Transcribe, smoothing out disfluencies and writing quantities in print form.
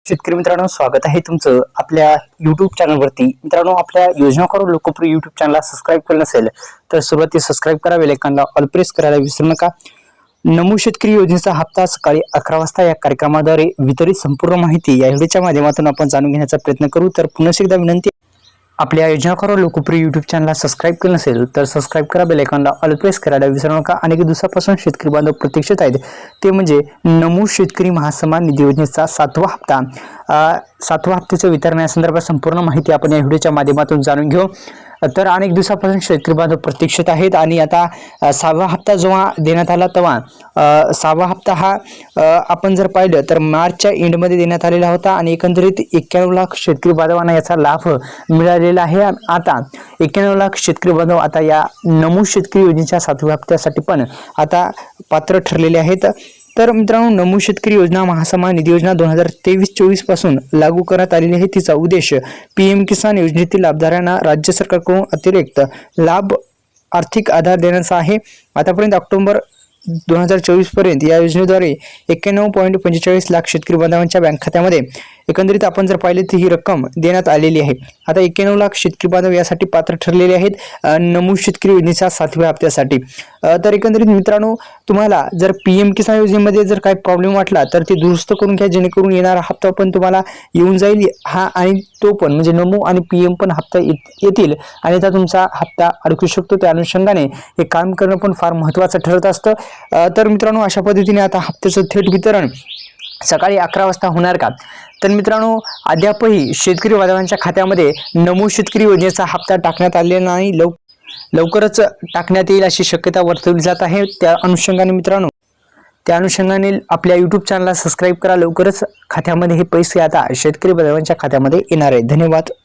शेतकरी मित्रांनो, स्वागत आहे तुमचं आपल्या YouTube चॅनलवरती। मित्रांनो, आपल्या योजना करो लोकप्रिय YouTube चॅनलला सबस्क्राइब केलं नसेल तर सुरुवातीला सबस्क्राइब करा, बेल आयकॉनला ऑल प्रेस करायला विसरू नका। नमो शेतकरी योजनेचा हप्ता सकाळी 11 वाजता या कार्यक्रमाद्वारे वितरित संपूर्ण माहिती या व्हिडिओच्या माध्यमातून आपण जाणून घेण्याचा प्रयत्न करू। तर पुन्हा एकदा विनंती, आपल्या योजना करो लोकप्रिय YouTube चॅनलला सबस्क्राइब केलं नसेल तर सबस्क्राइब करा, बेल आयकॉनला ऑल प्रेस करायला विसरू नका। अनेक दिवसापासून शेतकरी बांधव प्रतीक्षेत आहेत, ते म्हणजे नमो शेतकरी महासन्मान निधी योजनेचा 7वा हप्ता। 7व्या हप्त्याच्या वितरणासंदर्भात संपूर्ण माहिती आपण या व्हिडिओच्या माध्यमातून जाणून घेऊ। तर अनेक दिवसापासून शेतकरी बांधव प्रतीक्षेत आहेत आणि आता 6वा हप्ता जेव्हा देण्यात आला तेव्हा 6वा हप्ता हा आपण जर पाहिलं तर मार्चच्या एंडमध्ये देण्यात आलेला होता आणि एकंदरीत 91 लाख शेतकरी बांधवांना याचा लाभ मिळालेला आहे। आता 91 लाख शेतकरी बांधव आता या नमो शेतकरी योजनेच्या 7व्या हप्त्यासाठी पण आता पात्र ठरलेले आहेत। तर मित्रांनो, नमो शेतकरी योजना महासन्मान निधी योजना 2023-24 पासून लागू करण्यात आलेली आहे। तिचा उद्देश PM किसान योजनेतील लाभधारकांना राज्य सरकारकडून अतिरिक्त लाभ आर्थिक आधार देण्याचा आहे। आतापर्यंत ऑक्टोबर 2024 पर्यंत या योजनेद्वारे 91.45 लाख शेतकरी बांधवांच्या बँक खात्यामध्ये एकंदरीत आपण जर पाहिले तर ही रक्कम देण्यात आलेली आहे। आता 91 लाख शेतकरी बांधव यासाठी पात्र ठरलेले आहेत नमो शेतकरी योजनेच्या 7व्या हप्त्यासाठी। तर एकंदरीत मित्रांनो, तुम्हाला जर PM किसान योजनेमध्ये जर काही प्रॉब्लेम वाटला तर ते दुरुस्त करून घ्या, जेणेकरून येणारा हप्ता पण तुम्हाला येऊन जाईल हा, आणि तो पण म्हणजे नमो आणि PM पण हप्ता येतील आणि त्या तुमचा हप्ता अडकू शकतो। त्या अनुषंगाने हे काम करणं पण फार महत्त्वाचं ठरत असतं। तर मित्रांनो, अशा पद्धतीने आता हप्त्याचं थेट वितरण सकाळी 11 वाजता होणार का? तर मित्रांनो, अद्यापही शेतकरी बांधवांच्या खात्यामध्ये नमो शेतकरी योजनेचा हप्ता टाकण्यात आलेला नाही, लवकरच टाकण्यात येईल अशी शक्यता वर्तवली जात आहे। त्या अनुषंगाने आपल्या YouTube चॅनलला सबस्क्राइब करा, लवकरच खात्यामध्ये हे पैसे आता शेतकरी बांधवांच्या खात्यामध्ये येणार आहे। धन्यवाद।